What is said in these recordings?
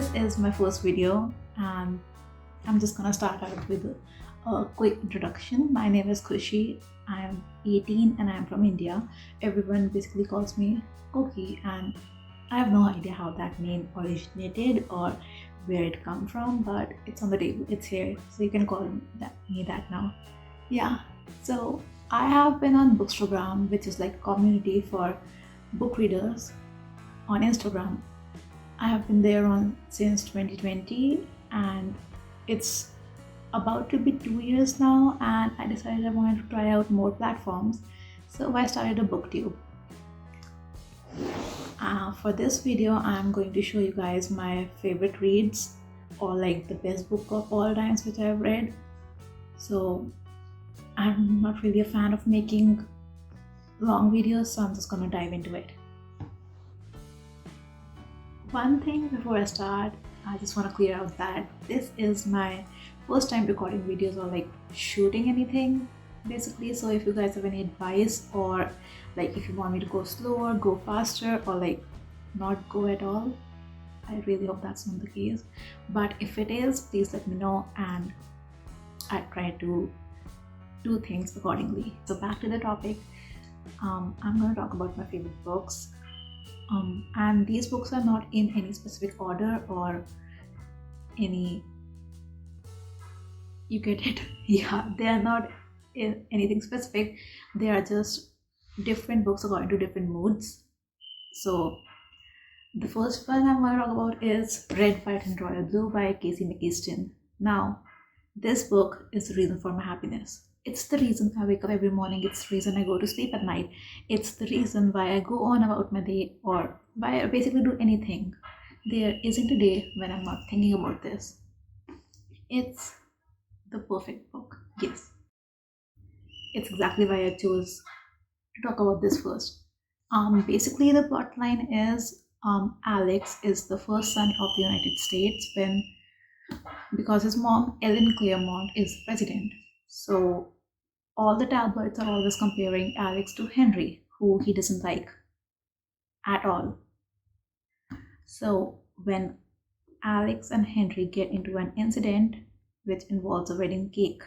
this is my first video, and I'm just gonna start out with a quick introduction. My name is Khushi. I am 18 and I am from India. Everyone basically calls me Koki, and I have no idea how that name originated or where it come from, but it's on the table. It's here, so you can call me that now. Yeah. So I have been on Bookstagram, which is like community for book readers on Instagram. I have been there on since 2020, and it's about to be 2 years now, and I decided I wanted to try out more platforms. So I started a booktube. For this video, I'm going to show you guys my favorite reads or like the best book of all times which I've read. So I'm not really a fan of making long videos, so I'm just gonna dive into it. One thing before I start, I just want to clear out that this is my first time recording videos or like shooting anything basically. So if you guys have any advice, or like if you want me to go slower, go faster, or like not go at all, I really hope that's not the case. But if it is, please let me know and I try to do things accordingly. So back to the topic. I'm going to talk about my favorite books. And these books are not in any specific order or any, you get it. Yeah, they are not in anything specific. They are just different books according to different moods. So the first one I'm going to talk about is Red, White and Royal Blue by Casey McKeeston. Now, this book is the reason for my happiness. It's the reason I wake up every morning. It's the reason I go to sleep at night. It's the reason why I go on about my day, or why I basically do anything. There isn't a day when I'm not thinking about this. It's the perfect book. Yes. It's exactly why I chose to talk about this first. Basically, the plot line is Alex is the first son of the United States because his mom, Ellen Claremont, is president. So all the tabloids are always comparing Alex to Henry, who he doesn't like at all. So when Alex and Henry get into an incident which involves a wedding cake,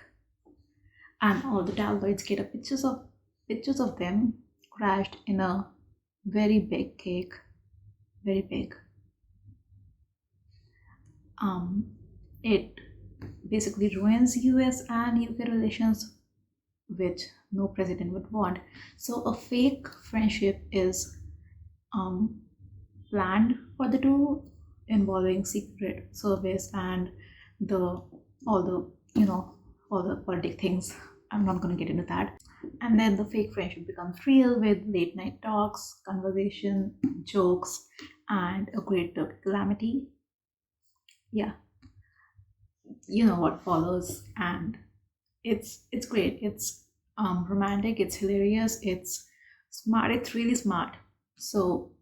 and all the tabloids get a pictures of them crashed in a very big cake, very big. It basically ruins US and UK relations, which no president would want. So a fake friendship is um, planned for the two, involving Secret Service and the all the all the politic things. I'm not going to get into that. And then the fake friendship becomes real with late night talks, conversation, jokes, and a great calamity. Yeah, you know what follows, and it's great. It's romantic, it's hilarious, it's smart, it's really smart. So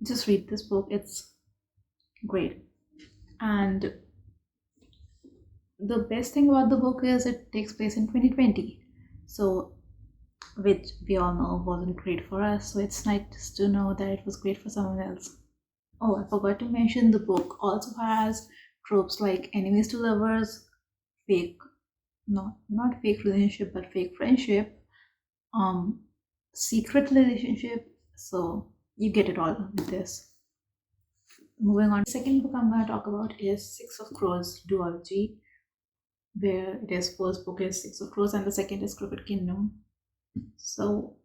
just read this book, it's great. And the best thing about the book is it takes place in 2020, so which we all know wasn't great for us, so it's nice to know that it was great for someone else. Oh, I forgot to mention, the book also has tropes like enemies to lovers, fake, not fake relationship but fake friendship, um secret relationship. So you get it all with this. Moving on, the second book I'm going to talk about is Six of Crows duology, where it is first book is Six of Crows and the second is Crooked Kingdom. So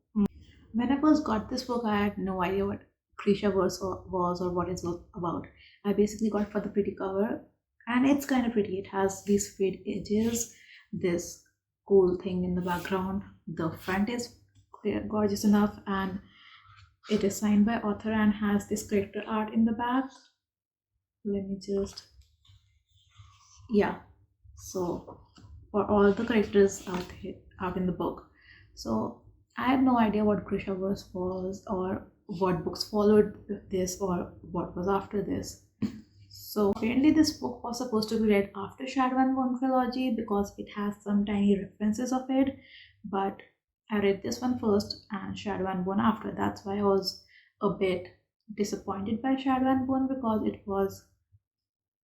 when I first got this book, I had no idea what Krisha was or what it's about. I basically got it for the pretty cover, and it's kind of pretty. It has these fade edges, this cool thing in the background. The front is gorgeous enough, and it is signed by author and has this character art in the back. Let me just, yeah. So for all the characters out in the book. So I had no idea what Grishaverse was, or what books followed this, or what was after this. So apparently this book was supposed to be read after Shadow and Bone trilogy because it has some tiny references of it, but I read this one first and Shadow and Bone after. That's why I was a bit disappointed by Shadow and Bone, because it was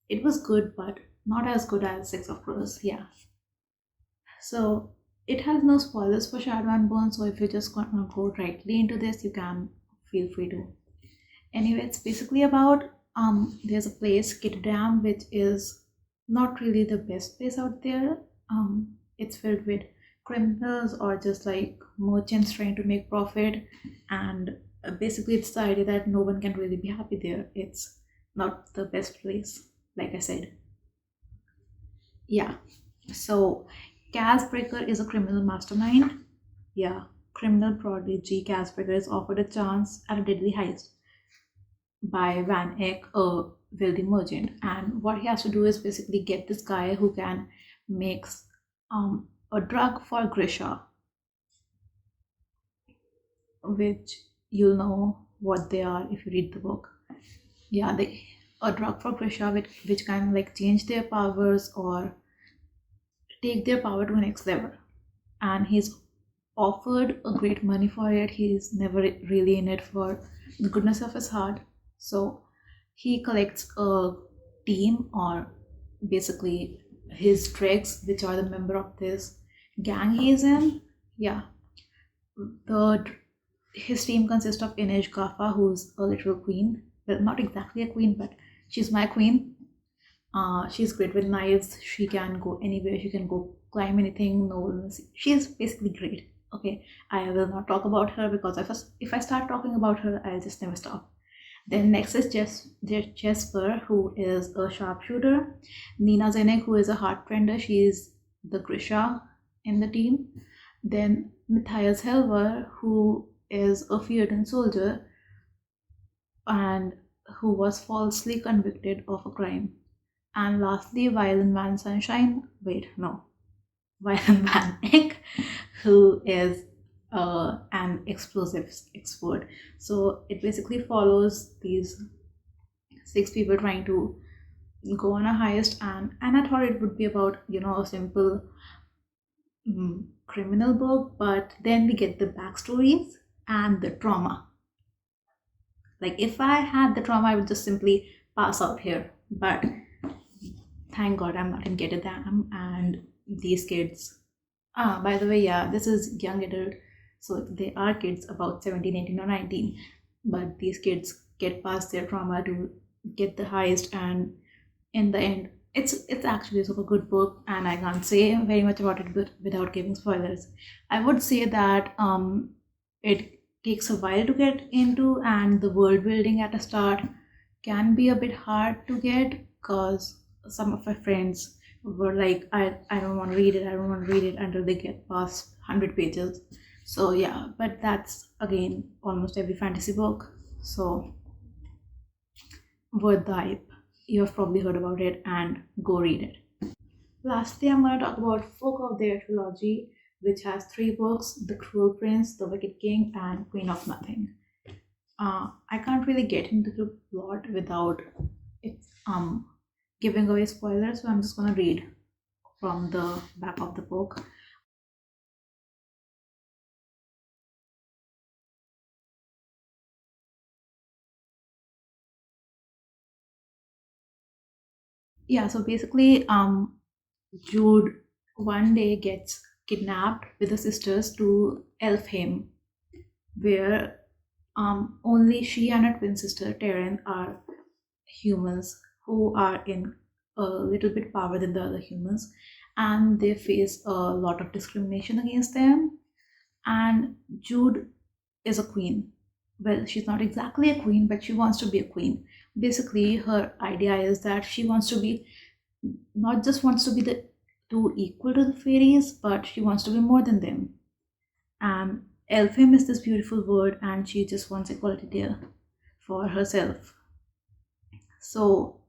It was good, but not as good as Six of Crows. Yeah. So it has no spoilers for Shadow and Bone. So if you just gonna go rightly into this, you can feel free to. Anyway, it's basically about there's a place, Kittadam, which is not really the best place out there. It's filled with criminals or just like merchants trying to make profit, and basically it's the idea that no one can really be happy there. It's not the best place, like I said. Yeah. So Casbreaker is a criminal mastermind. Yeah. Criminal prodigy Casbreaker is offered a chance at a deadly heist by Van Eyck, a wealthy merchant. And what he has to do is basically get this guy who can make a drug for Grisha, which you'll know what they are if you read the book. Yeah, they a drug for Grisha which can like change their powers or take their power to the next level. And he's offered a great money for it. He's never really in it for the goodness of his heart. So he collects a team, or basically his tricks, which are the member of this gang he's in. Yeah, the his team consists of Inej Gaffa, who's a literal queen. Well, not exactly a queen, but she's my queen. She's great with knives. She can go anywhere. She can go climb anything. No one will see. She's basically great. Okay, I will not talk about her because if I start talking about her, I'll just never stop. Then next is Jesper, who is a sharpshooter. Nina Zenek, who is a heartbender. She is the Grisha in the team. Then Matthias Helver, who is a Fiatan soldier and who was falsely convicted of a crime. And lastly, Violin Van Sunshine. Wait, no. Violin Van Eyck, who is an explosives expert. So it basically follows these six people trying to go on a heist, and I thought it would be about a simple criminal book, but then we get the backstories and the trauma. Like if I had the trauma, I would just simply pass out here. But thank God I'm not in Gettysburg, and these kids. By the way, yeah, this is young adult, so they are kids about 17, 18, or 19. But these kids get past their trauma to get the heist, and in the end, it's actually a super good book, and I can't say very much about it without giving spoilers. I would say that it takes a while to get into, and the world building at the start can be a bit hard to get because some of my friends were like, I don't want to read it, I don't want to read it until they get past 100 pages. So yeah, but that's again almost every fantasy book. So worth the hype. You have probably heard about it and go read it. Lastly, I'm going to talk about Folk of the Air trilogy, which has three books: The Cruel Prince, The Wicked King, and Queen of Nothing. I can't really get into the plot without it giving away spoilers, so I'm just gonna read from the back of the book. Yeah, so basically, Jude one day gets kidnapped with the sisters to Elfheim, where only she and her twin sister Taryn are humans who are in a little bit power than the other humans, and they face a lot of discrimination against them. And Jude is a queen. Well, she's not exactly a queen, but she wants to be a queen. Basically, her idea is that she wants to be not just wants to be the two equal to the fairies, but she wants to be more than them. And Elfheim is this beautiful word, and she just wants equality there for herself. So,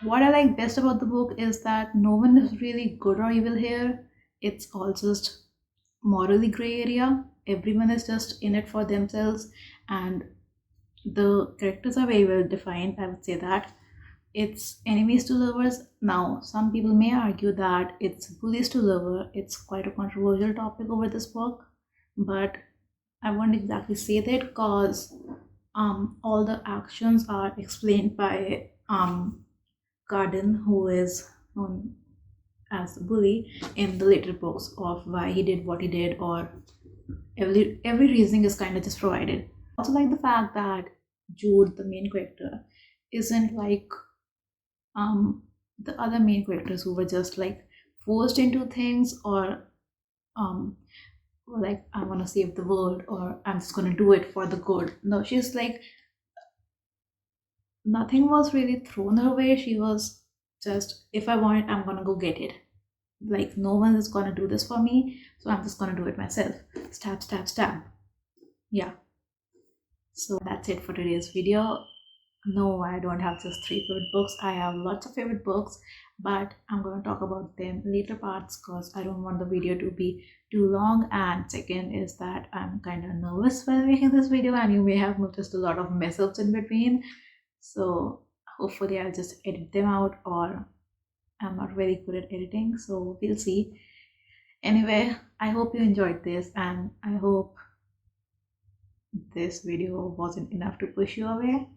what I like best about the book is that no one is really good or evil here. It's all just morally gray area. Everyone is just in it for themselves, and the characters are very well defined. I would say that it's enemies to lovers. Now, some people may argue that it's bullies to lover. It's quite a controversial topic over this book, but I won't exactly say that because all the actions are explained by Garden, who is known as the bully in the later books, of why he did what he did, or every reasoning is kind of just provided. Also like the fact that Jude, the main character, isn't like um the other main characters who were just like forced into things, or um like I want to save the world, or I'm just going to do it for the good. No, she's like nothing was really thrown her way. She was just, if I want it, I'm going to go get it. Like no one is going to do this for me, so I'm just going to do it myself. Stab, stab, stab. Yeah. So that's it for today's video. No, I don't have just three favorite books. I have lots of favorite books, but I'm going to talk about them later parts because I don't want the video to be too long. And second is that I'm kind of nervous while making this video, and you may have noticed a lot of mess ups in between. So hopefully I'll just edit them out, or I'm not very good at editing, so we'll see. Anyway, I hope you enjoyed this, and I hope this video wasn't enough to push you away.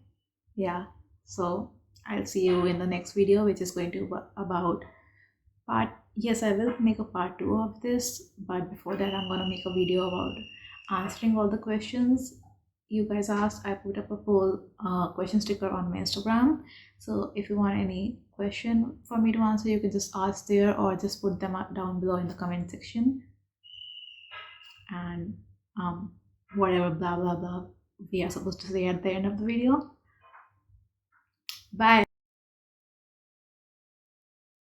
Yeah, so I'll see you in the next video, which is going to be about part, yes, I will make a part 2 of this, but before that I'm going to make a video about answering all the questions you guys asked. I put up a poll question sticker on my Instagram, so if you want any question for me to answer, you can just ask there, or just put them down below in the comment section. And whatever blah blah blah we are supposed to say at the end of the video. Bye.